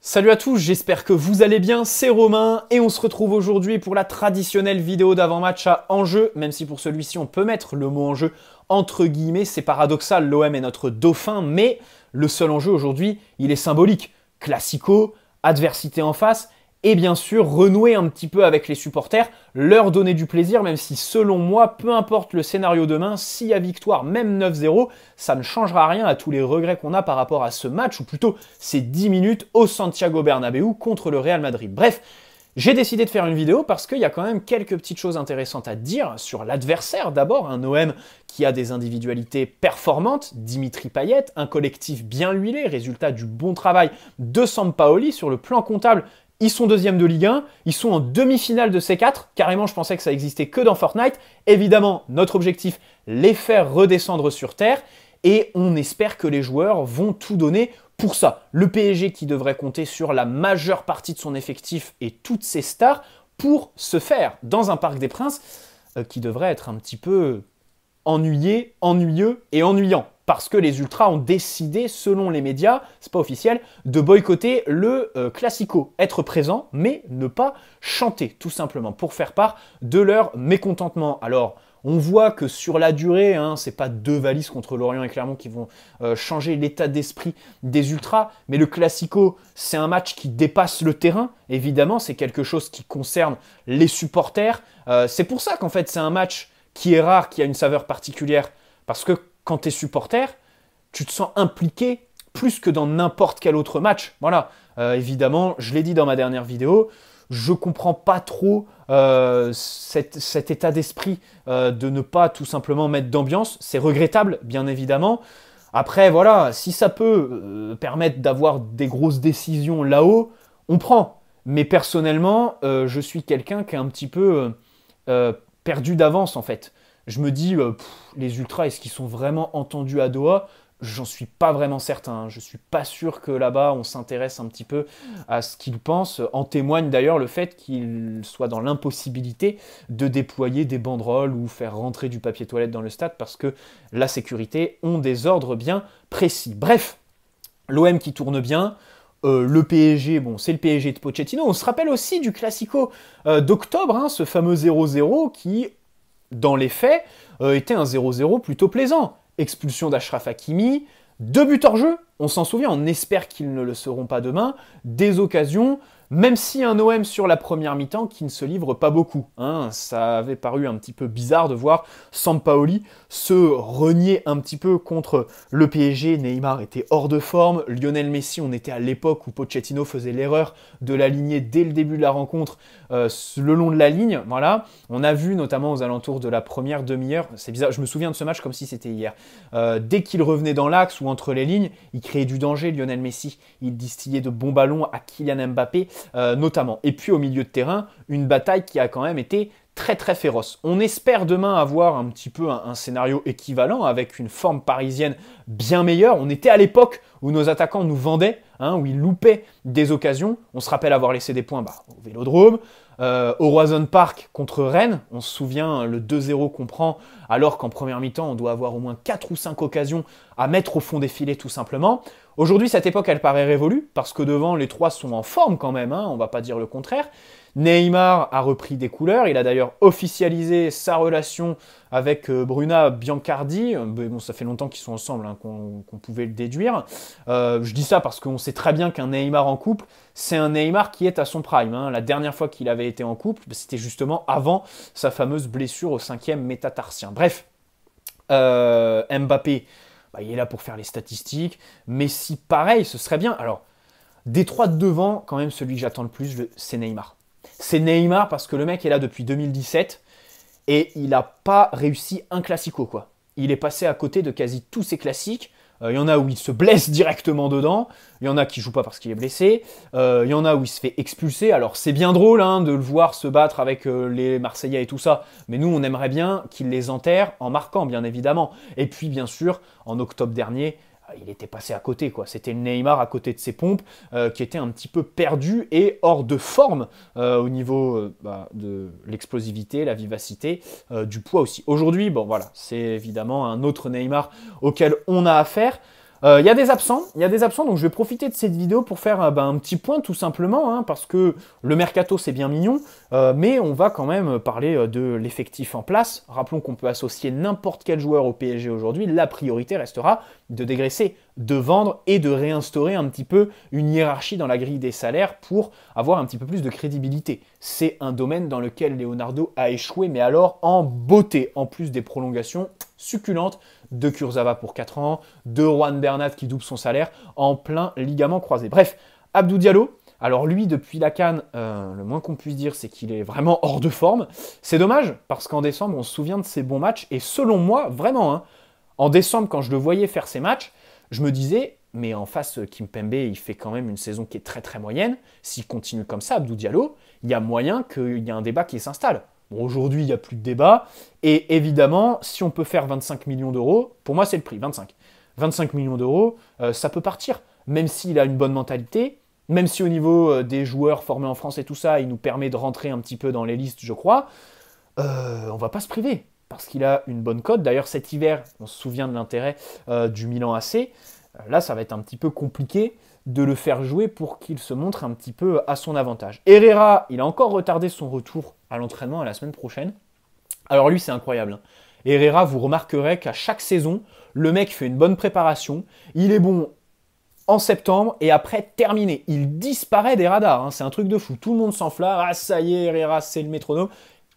Salut à tous, j'espère que vous allez bien, c'est Romain et on se retrouve aujourd'hui pour la traditionnelle vidéo d'avant-match à enjeu, même si pour celui-ci on peut mettre le mot enjeu entre guillemets, c'est paradoxal, l'OM est notre dauphin, mais le seul enjeu aujourd'hui, il est symbolique. Classico, adversité en face, et bien sûr renouer un petit peu avec les supporters, leur donner du plaisir, même si selon moi, peu importe le scénario demain, s'il y a victoire, même 9-0, ça ne changera rien à tous les regrets qu'on a par rapport à ce match, ou plutôt ces 10 minutes au Santiago Bernabéu contre le Real Madrid. Bref, j'ai décidé de faire une vidéo parce qu'il y a quand même quelques petites choses intéressantes à dire sur l'adversaire. D'abord, un OM qui a des individualités performantes, Dimitri Payet, un collectif bien huilé, résultat du bon travail de Sampaoli sur le plan comptable. Ils sont deuxième de Ligue 1, ils sont en demi-finale de C4, carrément je pensais que ça existait que dans Fortnite. Évidemment, notre objectif, les faire redescendre sur Terre, et on espère que les joueurs vont tout donner pour ça. Le PSG qui devrait compter sur la majeure partie de son effectif et toutes ses stars pour se faire dans un Parc des Princes qui devrait être un petit peu ennuyeux et ennuyant. Parce que les Ultras ont décidé, selon les médias, c'est pas officiel, de boycotter le Classico. Être présent, mais ne pas chanter, tout simplement, pour faire part de leur mécontentement. Alors, on voit que sur la durée, c'est pas deux valises contre Lorient et Clermont qui vont changer l'état d'esprit des Ultras, mais le Classico, c'est un match qui dépasse le terrain, évidemment, c'est quelque chose qui concerne les supporters. C'est pour ça qu'en fait, c'est un match qui est rare, qui a une saveur particulière, parce que quand tu es supporter, tu te sens impliqué plus que dans n'importe quel autre match. Voilà, évidemment, je l'ai dit dans ma dernière vidéo, je comprends pas trop cet état d'esprit de ne pas tout simplement mettre d'ambiance. C'est regrettable, bien évidemment. Après, voilà, si ça peut permettre d'avoir des grosses décisions là-haut, on prend. Mais personnellement, je suis quelqu'un qui est un petit peu perdu d'avance, en fait. Je me dis, les Ultras, est-ce qu'ils sont vraiment entendus à Doha? J'en suis pas vraiment certain. Je suis pas sûr que là-bas, on s'intéresse un petit peu à ce qu'ils pensent. En témoigne d'ailleurs le fait qu'ils soient dans l'impossibilité de déployer des banderoles ou faire rentrer du papier toilette dans le stade parce que la sécurité ont des ordres bien précis. Bref, l'OM qui tourne bien. Le PSG, bon, c'est le PSG de Pochettino. On se rappelle aussi du Classico d'octobre, ce fameux 0-0 qui, dans les faits, était un 0-0 plutôt plaisant. Expulsion d'Achraf Hakimi, 2 buts hors jeu, on s'en souvient, on espère qu'ils ne le seront pas demain, des occasions, même si un OM sur la première mi-temps qui ne se livre pas beaucoup. Ça avait paru un petit peu bizarre de voir Sampaoli se renier un petit peu contre le PSG. Neymar était hors de forme, Lionel Messi, on était à l'époque où Pochettino faisait l'erreur de l'aligner dès le début de la rencontre le long de la ligne. Voilà. On a vu notamment aux alentours de la première demi-heure, c'est bizarre, je me souviens de ce match comme si c'était hier, dès qu'il revenait dans l'axe ou entre les lignes, il créait du danger, Lionel Messi, il distillait de bons ballons à Kylian Mbappé, notamment. Et puis au milieu de terrain, une bataille qui a quand même été très très féroce. On espère demain avoir un petit peu un scénario équivalent avec une forme parisienne bien meilleure. On était à l'époque où nos attaquants nous vendaient, où ils loupaient des occasions. On se rappelle avoir laissé des points au Vélodrome, au Roison Park contre Rennes. On se souvient le 2-0 qu'on prend alors qu'en première mi-temps, on doit avoir au moins 4 ou 5 occasions à mettre au fond des filets tout simplement. Aujourd'hui, cette époque, elle paraît révolue parce que devant, les trois sont en forme quand même, on va pas dire le contraire. Neymar a repris des couleurs, il a d'ailleurs officialisé sa relation avec Bruna Biancardi. Bon, ça fait longtemps qu'ils sont ensemble, qu'on pouvait le déduire. Je dis ça parce qu'on sait très bien qu'un Neymar en couple, c'est un Neymar qui est à son prime. La dernière fois qu'il avait été en couple, c'était justement avant sa fameuse blessure au 5e métatarsien. Bref, Mbappé, il est là pour faire les statistiques. Messi, pareil, ce serait bien. Alors, des trois de devant, quand même, celui que j'attends le plus, c'est Neymar. C'est Neymar parce que le mec est là depuis 2017 et il n'a pas réussi un classico, quoi. Il est passé à côté de quasi tous ses classiques. Il y en a où il se blesse directement dedans, il y en a qui ne jouent pas parce qu'il est blessé, il y en a où il se fait expulser. Alors c'est bien drôle de le voir se battre avec les Marseillais et tout ça, mais nous on aimerait bien qu'il les enterre en marquant, bien évidemment. Et puis bien sûr, en octobre dernier, il était passé à côté, quoi. C'était Neymar à côté de ses pompes qui était un petit peu perdu et hors de forme au niveau de l'explosivité, la vivacité, du poids aussi. Aujourd'hui, bon voilà, c'est évidemment un autre Neymar auquel on a affaire. Il y a des absents, donc je vais profiter de cette vidéo pour faire un petit point tout simplement, hein, parce que le mercato c'est bien mignon, mais on va quand même parler de l'effectif en place. Rappelons qu'on peut associer n'importe quel joueur au PSG aujourd'hui, la priorité restera de dégraisser, de vendre et de réinstaurer un petit peu une hiérarchie dans la grille des salaires pour avoir un petit peu plus de crédibilité. C'est un domaine dans lequel Leonardo a échoué, mais alors en beauté, en plus des prolongations succulentes de Kurzawa pour 4 ans, de Juan Bernat qui double son salaire en plein ligament croisé. Bref, Abdou Diallo, alors lui, depuis la CAN, le moins qu'on puisse dire, c'est qu'il est vraiment hors de forme. C'est dommage, parce qu'en décembre, on se souvient de ses bons matchs, et selon moi, vraiment, hein, en décembre, quand je le voyais faire ses matchs, je me disais, mais en face, Kimpembe, il fait quand même une saison qui est très très moyenne. S'il continue comme ça, Abdou Diallo, il y a moyen qu'il y ait un débat qui s'installe. Bon, aujourd'hui, il n'y a plus de débat. Et évidemment, si on peut faire 25 millions d'euros, pour moi, c'est le prix, 25. 25 millions d'euros, ça peut partir. Même s'il a une bonne mentalité, même si au niveau des joueurs formés en France et tout ça, il nous permet de rentrer un petit peu dans les listes, je crois, on va pas se priver. Parce qu'il a une bonne cote. D'ailleurs, cet hiver, on se souvient de l'intérêt du Milan AC. Là, ça va être un petit peu compliqué de le faire jouer pour qu'il se montre un petit peu à son avantage. Herrera, il a encore retardé son retour à l'entraînement à la semaine prochaine. Alors lui, c'est incroyable. Herrera, vous remarquerez qu'à chaque saison, le mec fait une bonne préparation. Il est bon en septembre et après, terminé. Il disparaît des radars. Hein. C'est un truc de fou. Tout le monde s'enflamme. Ah, ça y est, Herrera, c'est le métronome.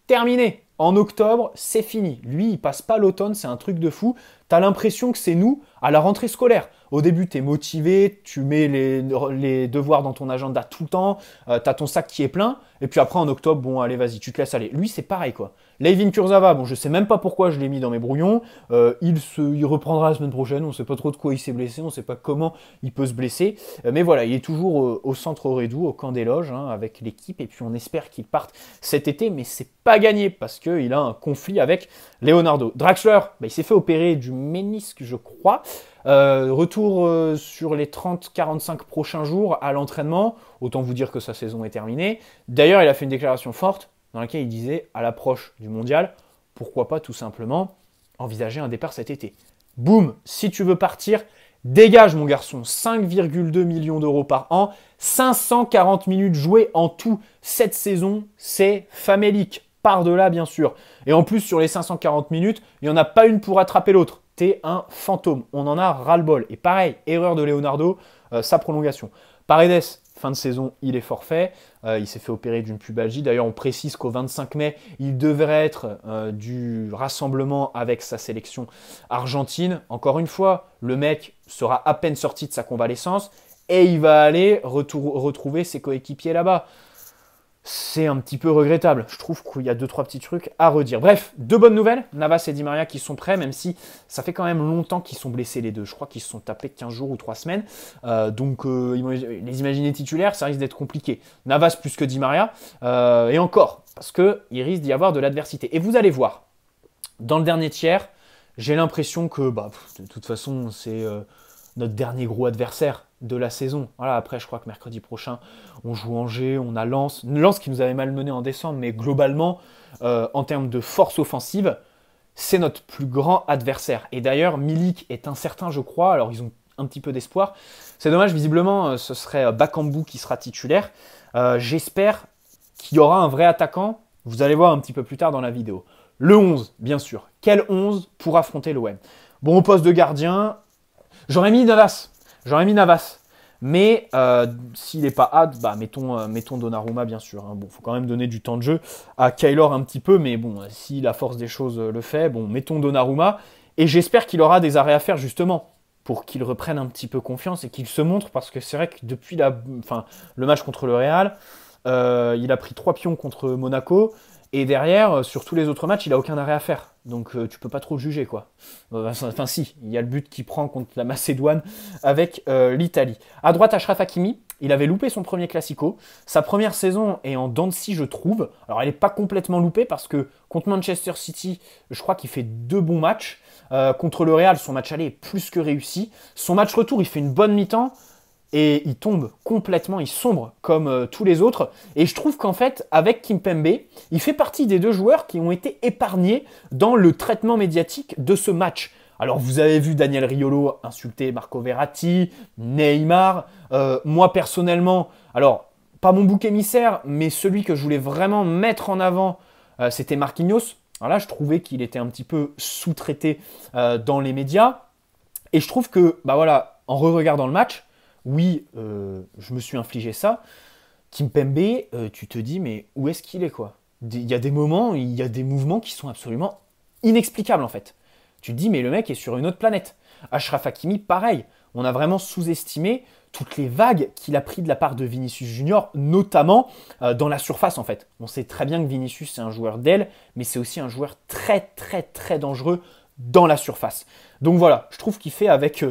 Terminé. En octobre, c'est fini. Lui, il passe pas l'automne, c'est un truc de fou. T'as l'impression que c'est nous à la rentrée scolaire. Au début, t'es motivé, tu mets les devoirs dans ton agenda tout le temps, t'as ton sac qui est plein, et puis après, en octobre, bon, allez, vas-y, tu te laisses aller. Lui, c'est pareil, quoi. Layvin Kurzawa, bon, je sais même pas pourquoi je l'ai mis dans mes brouillons. Il reprendra la semaine prochaine, on sait pas trop de quoi il s'est blessé, on sait pas comment il peut se blesser. Mais voilà, il est toujours au centre Redou, au camp des loges, hein, avec l'équipe, et puis on espère qu'il parte cet été, mais c'est pas gagné, parce qu'il a un conflit avec Leonardo. Draxler, il s'est fait opérer du ménisque, je crois. Retour sur les 30-45 prochains jours à l'entraînement. Autant vous dire que sa saison est terminée. D'ailleurs, il a fait une déclaration forte dans laquelle il disait, à l'approche du mondial, pourquoi pas tout simplement envisager un départ cet été. Boum, si tu veux partir, dégage mon garçon, 5,2 millions d'euros par an, 540 minutes jouées en tout cette saison, c'est famélique. Par-delà, bien sûr. Et en plus, sur les 540 minutes, il n'y en a pas une pour attraper l'autre. T'es un fantôme. On en a ras-le-bol. Et pareil, erreur de Leonardo, sa prolongation. Paredes, fin de saison, il est forfait. Il s'est fait opérer d'une pubalgie. D'ailleurs, on précise qu'au 25 mai, il devrait être du rassemblement avec sa sélection argentine. Encore une fois, le mec sera à peine sorti de sa convalescence et il va aller retrouver ses coéquipiers là-bas. C'est un petit peu regrettable. Je trouve qu'il y a 2-3 petits trucs à redire. Bref, deux bonnes nouvelles. Navas et Di Maria qui sont prêts, même si ça fait quand même longtemps qu'ils sont blessés les deux. Je crois qu'ils se sont tapés 15 jours ou 3 semaines. Donc les imaginer titulaires, ça risque d'être compliqué. Navas plus que Di Maria. Et encore, parce qu'il risque d'y avoir de l'adversité. Et vous allez voir, dans le dernier tiers, j'ai l'impression que de toute façon, c'est notre dernier gros adversaire de la saison. Voilà, après, je crois que mercredi prochain, on joue Angers, on a Lens. Lens qui nous avait malmené en décembre, mais globalement, en termes de force offensive, c'est notre plus grand adversaire. Et d'ailleurs, Milik est incertain, je crois. Alors, ils ont un petit peu d'espoir. C'est dommage, visiblement, ce serait Bakambu qui sera titulaire. J'espère qu'il y aura un vrai attaquant. Vous allez voir un petit peu plus tard dans la vidéo. Le 11, bien sûr. Quel 11 pour affronter l'OM? Bon, au poste de gardien, j'aurais mis Navas. Mais s'il n'est pas hâte, mettons Donnarumma, bien sûr. Hein. Bon, faut quand même donner du temps de jeu à Keylor un petit peu, mais bon, si la force des choses le fait, bon, mettons Donnarumma. Et j'espère qu'il aura des arrêts à faire, justement, pour qu'il reprenne un petit peu confiance et qu'il se montre, parce que c'est vrai que depuis le match contre le Real, il a pris 3 pions contre Monaco, et derrière, sur tous les autres matchs, il n'a aucun arrêt à faire. Donc tu peux pas trop le juger, quoi. Enfin si, il y a le but qu'il prend contre la Macédoine avec l'Italie. À droite, Achraf Hakimi, il avait loupé son premier Classico. Sa première saison est en dents de scie, je trouve. Alors elle n'est pas complètement loupée parce que contre Manchester City, je crois qu'il fait 2 bons matchs. Contre le Real, son match aller est plus que réussi. Son match retour, il fait une bonne mi-temps. Et il tombe complètement, il sombre comme tous les autres. Et je trouve qu'en fait, avec Kimpembe, il fait partie des 2 joueurs qui ont été épargnés dans le traitement médiatique de ce match. Alors vous avez vu Daniel Riolo insulter Marco Verratti, Neymar. Moi personnellement, alors pas mon bouc émissaire, mais celui que je voulais vraiment mettre en avant, c'était Marquinhos. Alors là, je trouvais qu'il était un petit peu sous-traité dans les médias. Et je trouve que, bah voilà, en re-regardant le match, oui, je me suis infligé ça. Kimpembe, tu te dis, mais où est-ce qu'il est, quoi? Il y a des moments, il y a des mouvements qui sont absolument inexplicables, en fait. Tu te dis, mais le mec est sur une autre planète. Achraf Hakimi, pareil. On a vraiment sous-estimé toutes les vagues qu'il a pris de la part de Vinicius Junior, notamment dans la surface, en fait. On sait très bien que Vinicius, c'est un joueur d'aile, mais c'est aussi un joueur très, très, très dangereux dans la surface. Donc voilà, je trouve qu'il fait avec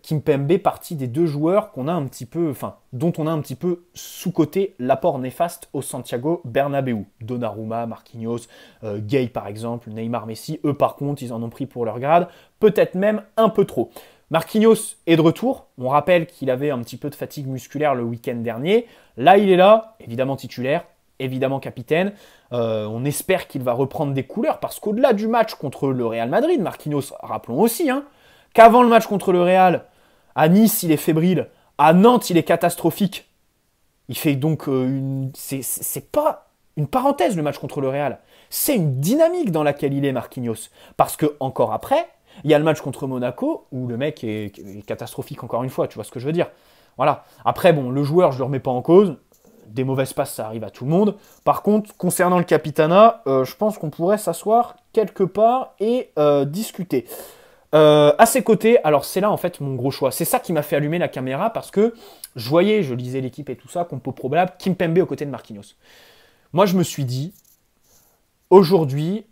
Kimpembe partie des deux joueurs qu'on a un petit peu, enfin, dont on a un petit peu sous-coté l'apport néfaste au Santiago Bernabéu. Donnarumma, Marquinhos, Gay par exemple, Neymar, Messi, eux par contre, ils en ont pris pour leur grade, peut-être même un peu trop. Marquinhos est de retour, on rappelle qu'il avait un petit peu de fatigue musculaire le week-end dernier, là il est là, évidemment titulaire, évidemment capitaine. On espère qu'il va reprendre des couleurs parce qu'au-delà du match contre le Real Madrid, Marquinhos, rappelons aussi qu'avant le match contre le Real, à Nice, il est fébrile, à Nantes, il est catastrophique. Il fait donc c'est pas une parenthèse le match contre le Real, c'est une dynamique dans laquelle il est Marquinhos. Parce que encore après, il y a le match contre Monaco où le mec est catastrophique encore une fois, tu vois ce que je veux dire. Voilà. Après, bon, le joueur, je le remets pas en cause. Des mauvaises passes, ça arrive à tout le monde. Par contre, concernant le Capitana, je pense qu'on pourrait s'asseoir quelque part et discuter. À ses côtés, alors c'est là en fait mon gros choix. C'est ça qui m'a fait allumer la caméra parce que je lisais l'équipe et tout ça, compo probable, Kimpembe aux côtés de Marquinhos. Moi, je me suis dit, aujourd'hui,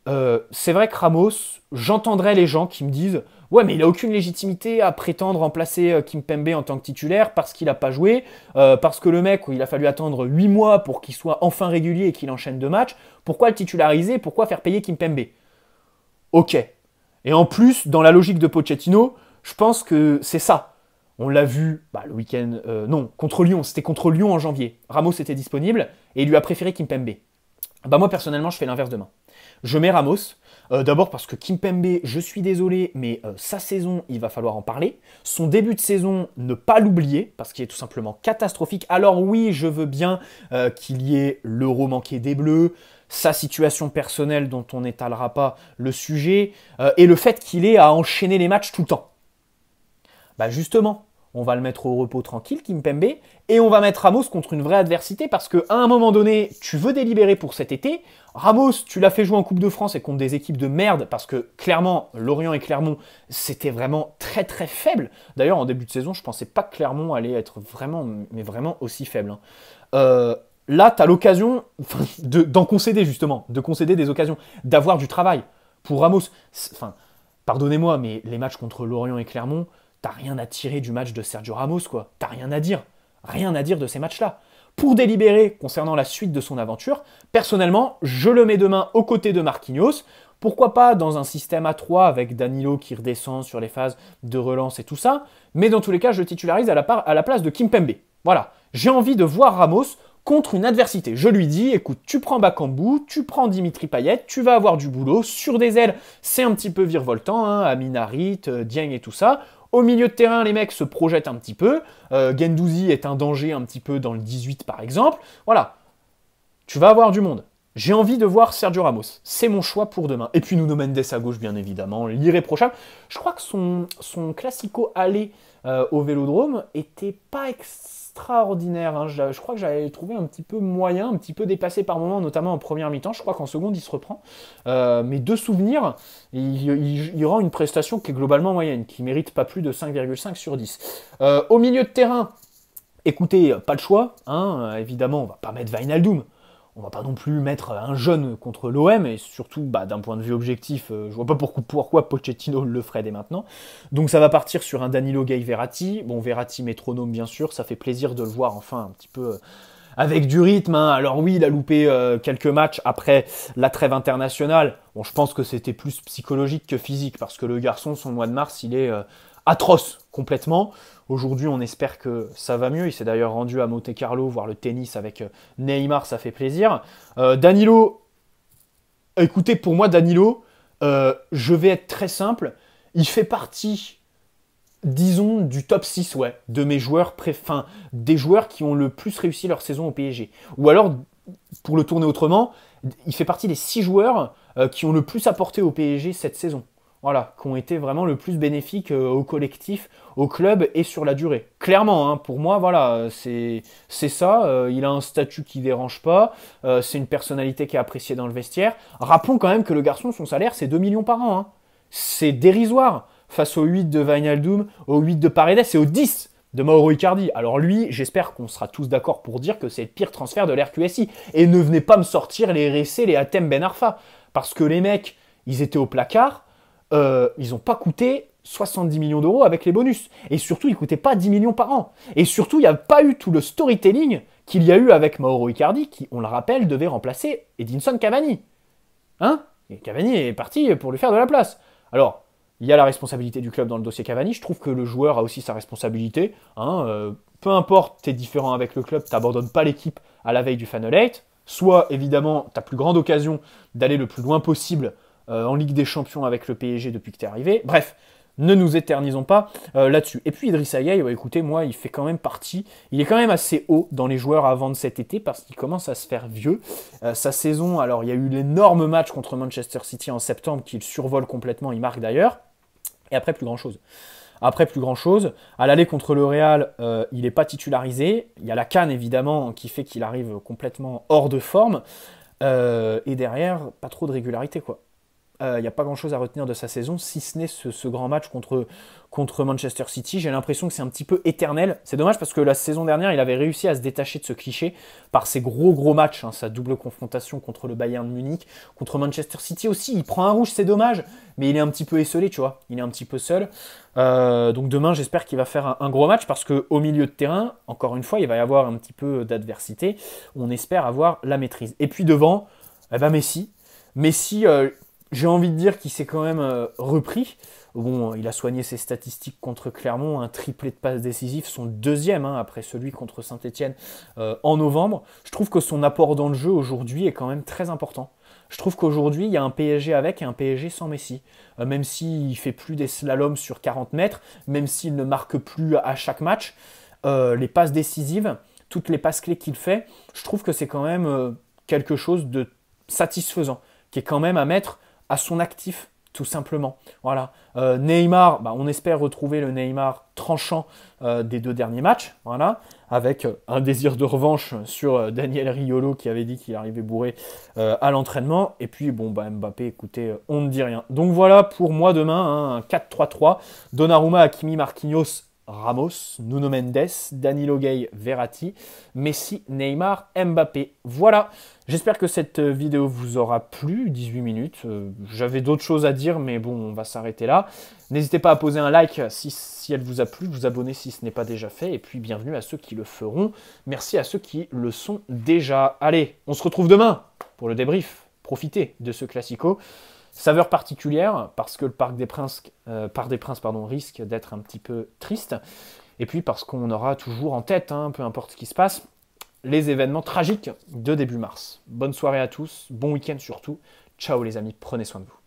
c'est vrai que Ramos, j'entendrai les gens qui me disent ouais, mais il n'a aucune légitimité à prétendre remplacer Kimpembe en tant que titulaire parce qu'il n'a pas joué, parce que le mec, il a fallu attendre 8 mois pour qu'il soit enfin régulier et qu'il enchaîne 2 matchs. Pourquoi le titulariser? Pourquoi faire payer Kimpembe? Ok. Et en plus, dans la logique de Pochettino, je pense que c'est ça. On l'a vu le week-end, non, contre Lyon, c'était contre Lyon en janvier. Ramos était disponible et il lui a préféré Kimpembe. Moi personnellement, je fais l'inverse demain. Je mets Ramos, d'abord parce que Kimpembe, je suis désolé, mais sa saison, il va falloir en parler. Son début de saison, ne pas l'oublier, parce qu'il est tout simplement catastrophique. Alors oui, je veux bien qu'il y ait l'euro manqué des Bleus, sa situation personnelle dont on n'étalera pas le sujet, et le fait qu'il ait à enchaîner les matchs tout le temps. Justement, on va le mettre au repos tranquille, Kimpembe, et on va mettre Ramos contre une vraie adversité parce qu'à un moment donné, tu veux délibérer pour cet été. Ramos, tu l'as fait jouer en Coupe de France et contre des équipes de merde parce que clairement, Lorient et Clermont, c'était vraiment très très faible. D'ailleurs, en début de saison, je pensais pas que Clermont allait être vraiment, mais vraiment aussi faible. Là, tu as l'occasion d'en concéder justement, de concéder des occasions, d'avoir du travail. Pour Ramos, pardonnez-moi, mais les matchs contre Lorient et Clermont, t'as rien à tirer du match de Sergio Ramos, quoi. T'as rien à dire. Rien à dire de ces matchs-là. Pour délibérer concernant la suite de son aventure, personnellement, je le mets demain aux côtés de Marquinhos. Pourquoi pas dans un système à 3 avec Danilo qui redescend sur les phases de relance et tout ça. Mais dans tous les cas, je le titularise à la place de Kimpembe. Voilà. J'ai envie de voir Ramos contre une adversité. Je lui dis, écoute, tu prends Bakambu, tu prends Dimitri Payet, tu vas avoir du boulot. Sur des ailes, c'est un petit peu virevoltant, Amin Harit, Dieng et tout ça. Au milieu de terrain, les mecs se projettent un petit peu. Guendouzi est un danger un petit peu dans le 18 par exemple. Voilà, tu vas avoir du monde. J'ai envie de voir Sergio Ramos. C'est mon choix pour demain. Et puis Nuno Mendes à gauche, bien évidemment, l'irréprochable. Je crois que son classico aller au Vélodrome était pas extraordinaire. Je crois que j'avais trouvé un petit peu moyen, un petit peu dépassé par moment, notamment en première mi-temps. Je crois qu'en seconde, il se reprend. Mais de souvenir, il rend une prestation qui est globalement moyenne, qui mérite pas plus de 5,5 sur 10. Au milieu de terrain, écoutez, pas le choix. Évidemment, on va pas mettre Wijnaldum. On va pas non plus mettre un jeune contre l'OM, et surtout, d'un point de vue objectif, je vois pas pourquoi Pochettino le ferait dès maintenant. Donc ça va partir sur un Danilo Gay Verratti. Bon, Verratti métronome bien sûr, ça fait plaisir de le voir enfin un petit peu avec du rythme. Alors oui, il a loupé quelques matchs après la trêve internationale. Bon, je pense que c'était plus psychologique que physique, parce que le garçon, son mois de mars, il est atroce complètement. Aujourd'hui, on espère que ça va mieux. Il s'est d'ailleurs rendu à Monte-Carlo voir le tennis avec Neymar, ça fait plaisir. Danilo, écoutez, pour moi, Danilo, je vais être très simple. il fait partie, disons, du top 6, ouais, de mes joueurs des joueurs qui ont le plus réussi leur saison au PSG. Ou alors, pour le tourner autrement, il fait partie des 6 joueurs qui ont le plus apporté au PSG cette saison. Voilà, qui ont été vraiment le plus bénéfiques au collectif, au club et sur la durée. Clairement, hein, pour moi, voilà, c'est ça. Il a un statut qui dérange pas. C'est une personnalité qui est appréciée dans le vestiaire. Rappelons quand même que le garçon, son salaire, c'est 2 millions par an. Hein. C'est dérisoire face aux 8 de Wijnaldum, aux 8 de Paredes et aux 10 de Mauro Icardi. Alors lui, j'espère qu'on sera tous d'accord pour dire que c'est le pire transfert de l'RQSI. Et ne venez pas me sortir les RC, les Hatem Ben Arfa. Parce que les mecs, ils étaient au placard. Ils n'ont pas coûté 70 millions d'euros avec les bonus. Et surtout, ils ne coûtaient pas 10 millions par an. Et surtout, il n'y a pas eu tout le storytelling qu'il y a eu avec Mauro Icardi, qui, on le rappelle, devait remplacer Edinson Cavani. Hein? Et Cavani est parti pour lui faire de la place. Alors, il y a la responsabilité du club dans le dossier Cavani. Je trouve que le joueur a aussi sa responsabilité. Hein, peu importe, tu es différent avec le club, tu n'abandonnes pas l'équipe à la veille du Final 8. Soit, évidemment, ta plus grande occasion d'aller le plus loin possible en Ligue des Champions avec le PSG depuis que tu es arrivé. Bref, ne nous éternisons pas là-dessus. Et puis Idrissa Gueye, écoutez, moi, il fait quand même partie, il est quand même assez haut dans les joueurs à vendre cet été parce qu'il commence à se faire vieux. Sa saison, alors il y a eu l'énorme match contre Manchester City en septembre qu'il survole complètement, il marque d'ailleurs. Et après, plus grand-chose. Après, plus grand-chose. À l'aller contre le Real, il n'est pas titularisé. Il y a la CAN, évidemment, qui fait qu'il arrive complètement hors de forme. Et derrière, pas trop de régularité, quoi. Il n'y a pas grand-chose à retenir de sa saison, si ce n'est ce grand match contre Manchester City. J'ai l'impression que c'est un petit peu éternel. C'est dommage parce que la saison dernière, il avait réussi à se détacher de ce cliché par ses gros matchs, hein, sa double confrontation contre le Bayern de Munich, contre Manchester City aussi. Il prend un rouge, c'est dommage, mais il est un petit peu esselé, tu vois. Il est un petit peu seul. Donc demain, j'espère qu'il va faire un gros match parce qu'au milieu de terrain, encore une fois, il va y avoir un petit peu d'adversité. On espère avoir la maîtrise. Et puis devant, eh ben Messi. Messi, j'ai envie de dire qu'il s'est quand même repris. Bon, il a soigné ses statistiques contre Clermont, un triplé de passes décisives, son deuxième après celui contre Saint-Etienne en novembre. Je trouve que son apport dans le jeu aujourd'hui est quand même très important. Je trouve qu'aujourd'hui, il y a un PSG avec et un PSG sans Messi. Même s'il ne fait plus des slaloms sur 40 mètres, même s'il ne marque plus à chaque match, les passes décisives, toutes les passes clés qu'il fait, je trouve que c'est quand même quelque chose de satisfaisant, qui est quand même à mettre à son actif, tout simplement. Voilà. Neymar, on espère retrouver le Neymar tranchant des 2 derniers matchs, voilà, avec un désir de revanche sur Daniel Riolo qui avait dit qu'il arrivait bourré à l'entraînement. Et puis, Mbappé, écoutez, on ne dit rien. Donc voilà pour moi demain, hein, un 4-3-3. Donnarumma, Hakimi, Marquinhos, Ramos, Nuno Mendes, Danilo Gueye, Verratti, Messi, Neymar, Mbappé. Voilà, j'espère que cette vidéo vous aura plu, 18 minutes. J'avais d'autres choses à dire, mais bon, on va s'arrêter là. N'hésitez pas à poser un like si elle vous a plu, vous abonner si ce n'est pas déjà fait, et puis bienvenue à ceux qui le feront. Merci à ceux qui le sont déjà. Allez, on se retrouve demain pour le débrief. Profitez de ce classico. Saveur particulière, parce que le Parc des Princes, risque d'être un petit peu triste. Et puis parce qu'on aura toujours en tête, hein, peu importe ce qui se passe, les événements tragiques de début mars. Bonne soirée à tous, bon week-end surtout. Ciao les amis, prenez soin de vous.